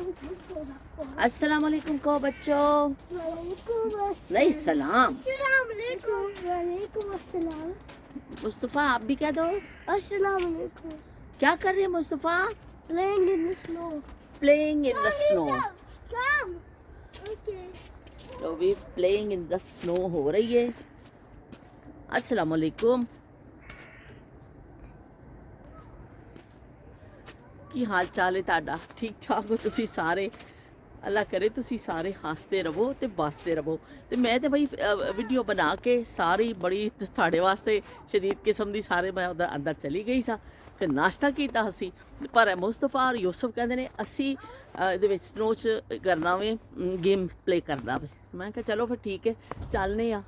अस्सलाम वालेकुम कहो बच्चों। नहीं सलाम। मुस्तफ़ा आप भी कह दो। अस्सलाम वालेकुम। क्या कर रहे हैं Mustafa? Playing in the snow. Playing in the snow. Come. Okay. तो भी प्लेइंग इन द स्नो हो रही है। अस्सलाम वालेकुम। की हाल चाल है ताड़ा? ठीक ठाक हो तुसी सारे? अल्लाह करे तुसी सारे हंसते रहो ते बसते रहो। ते मैं तो भाई वीडियो बना के सारी बड़ी थाड़े वास्ते शदीद किस्म दी सारे मैं उधर अंदर चली गई सा। फिर नाश्ता किया असी, पर मुस्तफा और यूसुफ कहते ने असी ये स्नो च करना वे, गेम प्ले करना वे। मैं कहा चलो फिर ठीक है चलने आ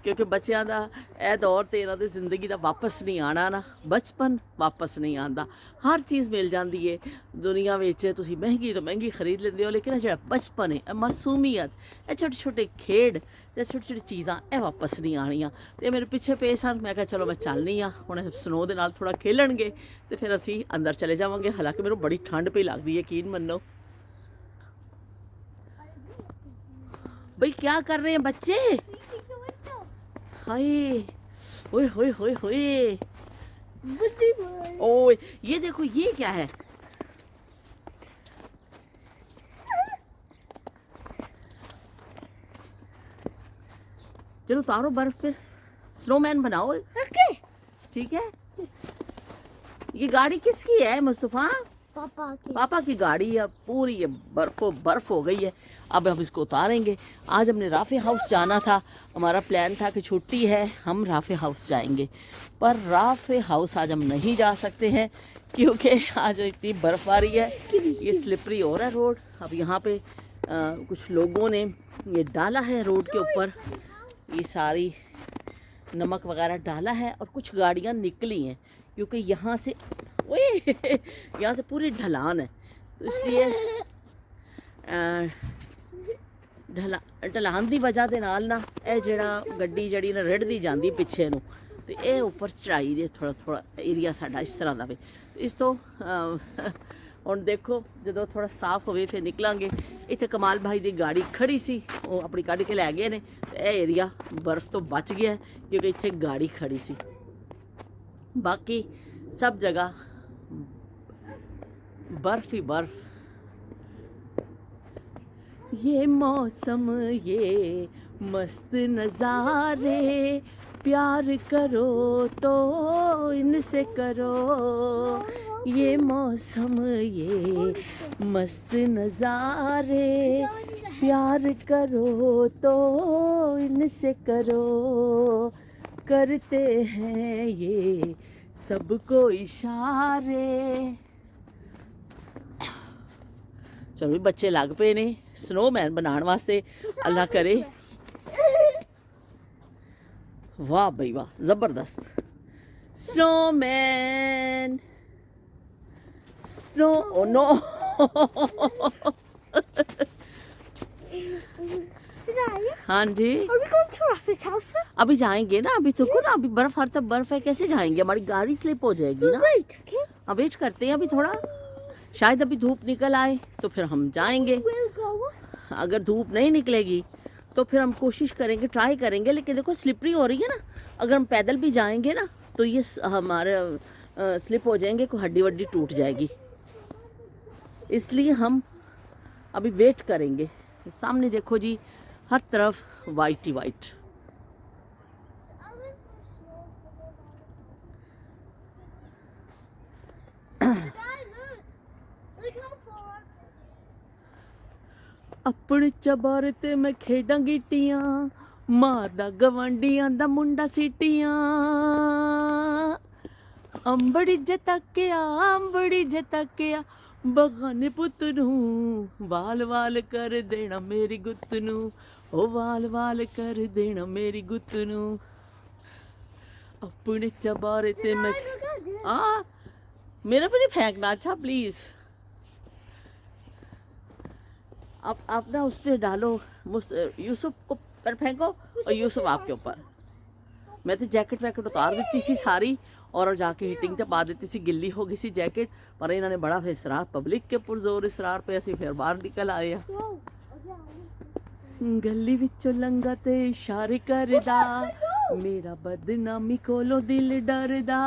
क्योंकि बच्चों का यह दौर तो इन्हों की जिंदगी का वापस नहीं आना ना, बचपन वापस नहीं आता। हर चीज़ मिल जाती है दुनिया में, तुम महंगी तो महंगी खरीद लेंदे हो, लेकिन जो बचपन है, मासूमियत, ये छोटे छोटे खेड, ये छोटी छोटी चीज़ां ये वापस नहीं आनियाँ। तो मेरे पिछे पे सन, मैं कहा चलो मैं चलनी हाँ हुण स्नो दे नाल थोड़ा खेलणगे तो फिर असी अंदर चले जावांगे। हालांकि मेरे बड़ी ठंड पई लगदी है, यकीन मन्नो। भाई क्या कर रहे हैं बच्चे? हाय ओए होए होए होए, ओए ये देखो ये क्या है? चलो उतारो बर्फ पे, स्नोमैन बनाओ। Okay. ठीक है। ये गाड़ी किसकी है मुस्तफा? पापा की। पापा की गाड़ी है, पूरी ये बर्फ हो गई है। अब हम इसको उतारेंगे। आज हमने राफे हाउस जाना था, हमारा प्लान था कि छुट्टी है हम राफे हाउस जाएंगे, पर राफे हाउस आज हम नहीं जा सकते हैं क्योंकि आज इतनी बर्फबारी है, ये स्लिपरी हो रहा है रोड। अब यहाँ पे कुछ लोगों ने ये डाला है रोड के ऊपर, ये सारी नमक वगैरह डाला है, और कुछ गाड़ियाँ निकली हैं क्योंकि यहाँ से ओए यहाँ से पूरी ढलान है, तो इसलिए ढलान की वजह के नाल ना ये जड़ा गड्डी जड़ी ना रिड़दी जाती पिछे नूं, तो ये उपर चढ़ाई दे थोड़ा थोड़ा एरिया साडा इस तरह का वे। इस तो हुण देखो जो थोड़ा साफ होवे फिर निकलांगे। इत्थे कमाल भाई की गाड़ी खड़ी सी, वो अपनी कढ़ के लै गए ने, यह एरिया बर्फ तो बच गया है क्योंकि इत्थे गाड़ी खड़ी सी। बाकी सब जगह बर्फ ही बर्फ। ये मौसम ये मस्त नज़ारे, प्यार करो तो इनसे करो। ये मौसम ये मस्त नज़ारे, प्यार करो तो इनसे करो। करते हैं ये सबको इशारे। चलो भी बच्चे लग पे ने स्नोमैन बनाने वास्ते। अल्लाह करे, वाह भाई वाह, जबरदस्त स्नोमैन। स्नो ओ नो हाँ जी अभी जाएंगे ना, अभी तो ना, अभी बर्फ हर तरफ बर्फ है, कैसे जाएंगे? हमारी गाड़ी स्लिप हो जाएगी ना। अब वेट करते हैं अभी थोड़ा, शायद अभी धूप निकल आए तो फिर हम जाएंगे। अगर धूप नहीं निकलेगी तो फिर हम कोशिश करेंगे, ट्राई करेंगे, लेकिन देखो स्लिपरी हो रही है ना, अगर हम पैदल भी जाएंगे ना तो ये हमारे स्लिप हो जाएंगे, कोई हड्डी वड्डी टूट जाएगी, इसलिए हम अभी वेट करेंगे। सामने देखो जी हर तरफ वाइट ही वाइट। अपने चबारे ते मैं खेडां गीटियां, मारदा गवांडियां दा मुंडा सीटियां। अंबड़ी जतकिया अंबड़ी जतकिया, बगाने पुत नूं वाल वाल कर देना मेरी गुत्त नूं, ओ वाल वाल कर देना मेरी गुत्त नूं। अपने चबारे ते मैं मेरा भी नहीं फेंकना, अच्छा प्लीज। आप ना उस पर डालो, यूसुफ को पर फेंको और यूसुफ आपके ऊपर। मैं तो जैकेट वैकेट उतार दी थी सारी, और जाके ਹੀਟਿੰਗ ਤੇ ਪਾ ਦਿੱਤੀ ਸੀ, ਗਿੱਲੀ ਹੋ ਗਈ ਸੀ ਜੈਕਟ, ਪਰ ਇਹਨਾਂ ਨੇ ਬੜਾ ਫਿਰ ਇਸਰਾਰ, ਪਬਲਿਕ ਕੇ ਪੁਰਜ਼ੋਰ ਇਸਰਾਰ पे ਅਸੀਂ ਫਿਰ ਬਾਹਰ ਨਿਕਲ ਆਏ ਆ। ਗਲੀ ਵਿੱਚੋਂ ਲੰਘਾ ਤੇ ਇਸ਼ਾਰੇ ਕਰਦਾ, ਮੇਰਾ ਬਦਨਾਮੀ ਕੋਲੋਂ ਦਿਲ ਡਰਦਾ।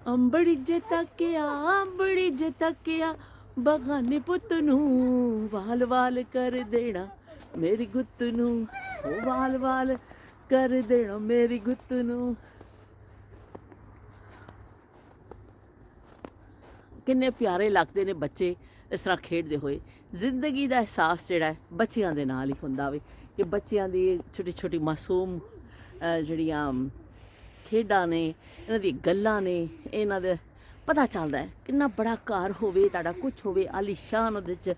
ਅੰਬੜੀ ਜੇ ਤੱਕਿਆ ਬਗਾਨੇ ਪੁੱਤ ਨੂੰ ਵਾਲ ਵਾਲ ਕਰ ਦੇਣਾ ਮੇਰੀ ਗੁੱਤ ਨੂੰ, ਉਹ ਵਾਲ ਵਾਲ ਕਰ ਦੇਣਾ ਮੇਰੀ ਗੁੱਤ ਨੂੰ। ਕਿੰਨੇ ਪਿਆਰੇ ਲੱਗਦੇ ਨੇ ਬੱਚੇ ਇਸ ਤਰ੍ਹਾਂ ਖੇਡਦੇ ਹੋਏ। ਜ਼ਿੰਦਗੀ ਦਾ ਅਹਿਸਾਸ ਜਿਹੜਾ ਹੈ ਬੱਚਿਆਂ ਦੇ ਨਾਲ ਹੀ ਹੁੰਦਾ ਵੇ, ਕਿ ਬੱਚਿਆਂ ਦੀ ਛੋਟੀ ਛੋਟੀ ਮਾਸੂਮ ਜਿਹੜੀਆਂ ਖੇਡਾਂ ਨੇ, ਇਹਨਾਂ ਦੀ ਗੱਲਾਂ ਨੇ, ਇਹਨਾਂ ਦੇ ਪਤਾ ਚੱਲਦਾ ਹੈ ਕਿੰਨਾ ਬੜਾ ਘਰ ਹੋਵੇ ਤੁਹਾਡਾ, ਕੁਛ ਹੋਵੇ ਆਲੀਸ਼ਾਨ, ਉਹਦੇ 'ਚ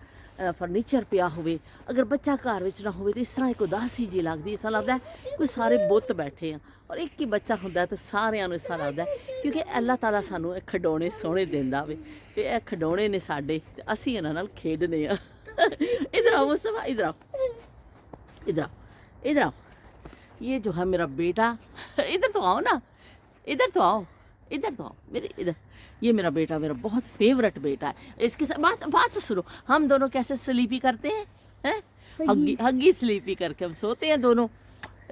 ਫਰਨੀਚਰ ਪਿਆ ਹੋਵੇ, ਅਗਰ ਬੱਚਾ ਘਰ ਵਿੱਚ ਨਾ ਹੋਵੇ ਤਾਂ ਇਸ ਤਰ੍ਹਾਂ ਇੱਕ ਉਦਾਸੀ ਜਿਹੀ ਲੱਗਦੀ, ਇਸ ਤਰ੍ਹਾਂ ਲੱਗਦਾ ਕੋਈ ਸਾਰੇ ਬੁੱਤ ਬੈਠੇ ਆ, ਔਰ ਇੱਕ ਹੀ ਬੱਚਾ ਹੁੰਦਾ ਤਾਂ ਸਾਰਿਆਂ ਨੂੰ ਇਸ ਤਰ੍ਹਾਂ ਲੱਗਦਾ, ਕਿਉਂਕਿ ਅੱਲਾਹ ਤਾਲਾ ਸਾਨੂੰ ਇਹ ਖਿਡੌਣੇ ਸੋਹਣੇ ਦਿੰਦਾ ਵੇ, ਤੇ ਇਹ ਖਿਡੌਣੇ ਨੇ ਸਾਡੇ, ਤੇ ਅਸੀਂ ਇਹਨਾਂ ਨਾਲ ਖੇਡਦੇ ਆ। इधर आओ मुस्तफा, इधर आओ, इधर आओ, इधर आओ। ये जो है मेरा बेटा, इधर तो आओ ना, इधर तो आओ, इधर तो आओ मेरे, इधर। ये मेरा बेटा, मेरा बहुत फेवरेट बेटा है। इसके साथ बात तो सुनो, हम दोनों कैसे स्लीपी करते हैं, हग्गी स्लीपी करके हम सोते हैं दोनों।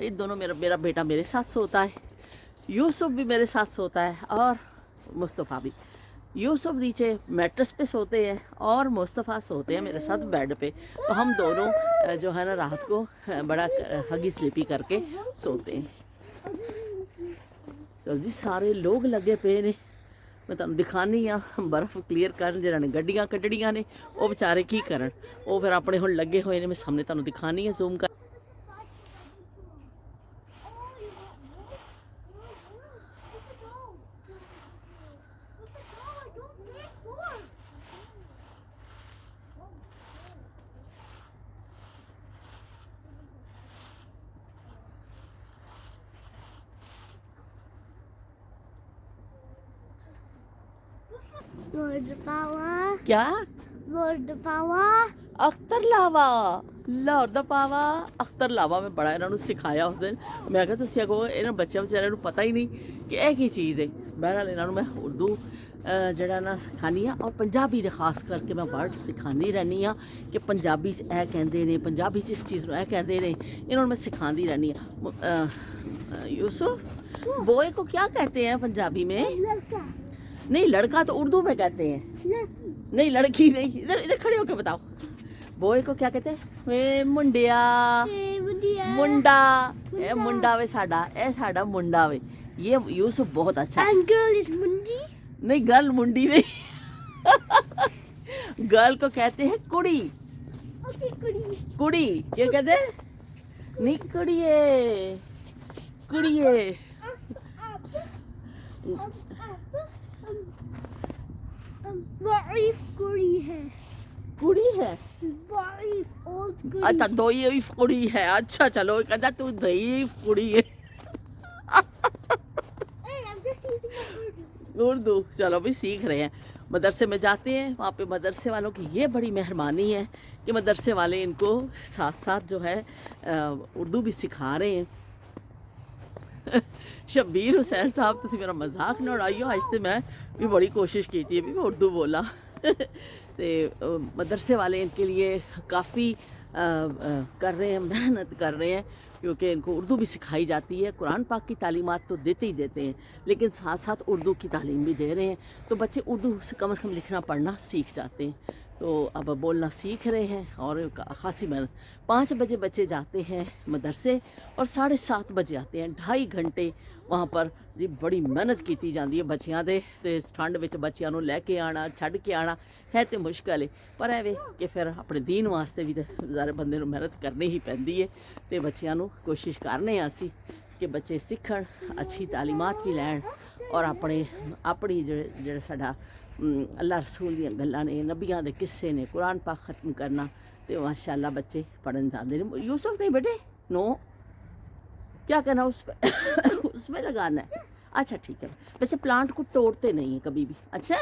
ये दोनों मेरा बेटा मेरे साथ सोता है, यूसुफ भी मेरे साथ सोता है, और मुस्तफ़ा भी। यूसुफ नीचे मैट्रेस पे सोते हैं और मुस्तफ़ा सोते हैं मेरे साथ बेड पे, तो हम दोनों जो है ना रात को बड़ा हगी स्लीपी करके सोते हैं। चलो जी, सारे लोग लगे पे ने, मैं तुहानू दिखानी आ बर्फ क्लीयर करन, जिन्हां ने गड्डियां कड्ढणियां ने वो बेचारे की करन, वो फिर अपने हुण लगे होए ने। मैं सामने तुहानू दिखानी है जूम कर। Lord Pawa. क्या Lord Pawa. ਅਖਤਰ ਲਾਵਾ, ਲਾਹੌਰ ਦਾ ਪਾਵਾ, ਅਖਤਰ ਲਾਵਾ। ਮੈਂ ਬੜਾ ਇਹਨਾਂ ਨੂੰ ਸਿਖਾਇਆ ਉਸ ਦਿਨ, ਮੈਂ ਕਿਹਾ ਤੁਸੀਂ ਅੱਗੋਂ ਇਹਨਾਂ ਬੱਚਿਆਂ ਵਿਚਾਰਿਆਂ ਨੂੰ ਪਤਾ ਹੀ ਨਹੀਂ ਕਿ ਇਹ ਕੀ ਚੀਜ਼ ਹੈ। ਬਹਰਹਾਲ ਇਹਨਾਂ ਨੂੰ ਮੈਂ ਉਰਦੂ ਜਿਹੜਾ ਨਾ ਸਿਖਾਉਂਦੀ ਹਾਂ, ਔਰ ਪੰਜਾਬੀ ਦੇ ਖਾਸ ਕਰਕੇ ਮੈਂ ਵਰਡ ਸਿਖਾਉਂਦੀ ਰਹਿੰਦੀ ਹਾਂ ਕਿ ਪੰਜਾਬੀ 'ਚ ਇਹ ਕਹਿੰਦੇ ਨੇ, ਪੰਜਾਬੀ 'ਚ ਇਸ ਚੀਜ਼ ਨੂੰ ਇਹ ਕਹਿੰਦੇ ਨੇ, ਇਹਨਾਂ ਨੂੰ ਮੈਂ ਸਿਖਾਉਂਦੀ ਰਹਿੰਦੀ ਹਾਂ। यूसुफ, बॉय को क्या कहते हैं पंजाबी में? लड़का। नहीं, लड़का तो उर्दू में कहते हैं। लड़की। नहीं, लड़की नहीं। इधर इधर खड़े होकर बताओ, बॉय को क्या कहते हैं? वे मुंडिया, मुंडिया। मुंडा, ए मुंडा वे साडा, ए साडा मुंडा वे। ये यूसुफ बहुत अच्छा। And girl is मुंडी। नहीं, गर्ल मुंडी नहीं। गर्ल को कहते हैं कुड़ी। ओके, कुड़ी। कुड़ी क्या कहते हैं? नहीं, कुड़िए, कुड़िए। ज़ईफ कुड़ी है। कुड़ी है। ज़ईफ ओल्ड कुड़ी। अच्छा, दईफ कुड़ी है। अच्छा चलो, कहता तू दईफ कुड़ी है। Hey, I'm just using my Urdu। Urdu चलो भी सीख रहे हैं। मदरसे में जाते हैं, वहाँ पे मदरसे वालों की ये बड़ी मेहरबानी है कि मदरसे वाले इनको साथ साथ जो है उर्दू भी सिखा रहे हैं। शब्बीर हुसैन साहब, तुसी मेरा मजाक ना उड़ाइयो, अज तो मैं भी बड़ी कोशिश की थी भी मैं उर्दू बोला। तो मदरसे वाले इनके लिए काफ़ी कर रहे हैं, मेहनत कर रहे हैं, क्योंकि इनको उर्दू भी सिखाई जाती है। कुरान पाक की तालीमात तो देते ही देते हैं, लेकिन साथ साथ उर्दू की तालीम भी दे रहे हैं, तो बच्चे उर्दू से कम लिखना पढ़ना सीख जाते हैं। तो अब बोलना सीख रहे हैं और ख़ासी मेहनत। 5 बजे बच्चे जाते हैं मदरसे और 7:30 बजे आते हैं। 2.5 घंटे वहाँ पर जी बड़ी मेहनत की जाती है बच्चों के। तो ठंड में बच्चों को लैके आना, छड़ के आना है तो मुश्किल है, पर है वे कि फिर अपने दीन वास्ते भी तो सारे बंदे को मेहनत करनी ही पैंदी है। तो बच्चों को कोशिश करने असी कि बच्चे सीखण, अच्छी तालीमात भी लैन और अपनी जो साडा अल्लाह रसूल दी गल्लां ने, नबियां दे किस्से ने, कुरान पाक ख़त्म करना, तो माशाअल्लाह बच्चे पढ़न जाते हैं। यूसुफ नहीं बेटे, नो क्या करना उस पर उसमें लगाना है। अच्छा ठीक है, वैसे प्लांट को तोड़ते नहीं हैं कभी भी। अच्छा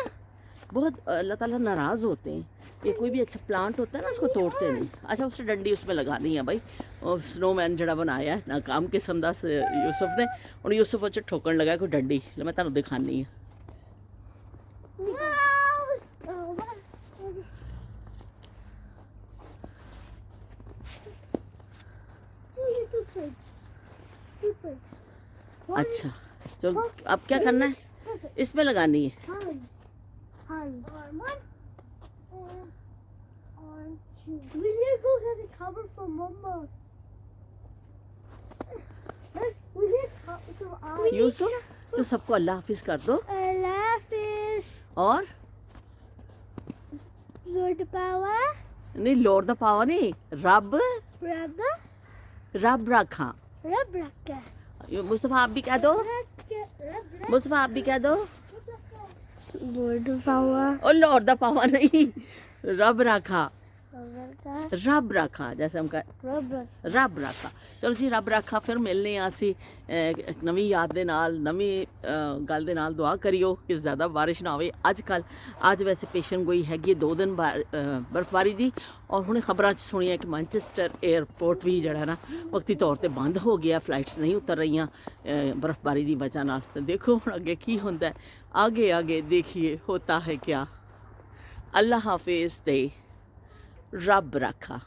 बहुत अल्लाह ताला नाराज़ होते हैं कि कोई भी अच्छा प्लांट होता है ना उसको तोड़ते नहीं। अच्छा उसने डंडी उसमें लगानी है भाई, और स्नोमैन जड़ा बनाया है नाकाम किस्म दा यूसुफ ने, और यूसुफ उस ठोकन लगा कोई डंडी, ले मैं तुहानू दिखानी है। Wow! Two little twigs. Two twigs. One अच्छा चलो अब क्या करना है, perfect. इसमें लगानी है। Hi. Hi. One. On two. We need to go get a cover for Mama. We need some Yusuf तो सबको अल्लाह हाफिज कर दो, Alaphis. और Lord Power. नहीं लॉर्ड द पावर नहीं, रब Rabba. रब रखा। Rabraka. मुस्तफ़ा आप भी कह दो, मुस्तफ़ा आप भी कह दो। Lord Power. और लॉर्ड द पावर नहीं, रब रखा, रब रखा, जैसे हम कह रब रखा। चलो जी रब रखा, फिर मिलने आसी एक नवी याद दे नाल, नवी गल दे नाल। दुआ करियो कि ज़्यादा बारिश ना होवे अजकल। अज वैसे पेशन गोई हैगी 2 दिन बर्फबारी दी, और हुणे खबरां च सुनिया कि मैनचेस्टर एयरपोर्ट भी जड़ा ना वक्ती तौर ते बंद हो गया, फ्लाइट्स नहीं उतर रही बर्फबारी की वजह नाल। तो देखो हुण अगे की हुंदा है, आगे आगे देखिए होता है क्या। अल्लाह हाफिज़ ते रब रखा।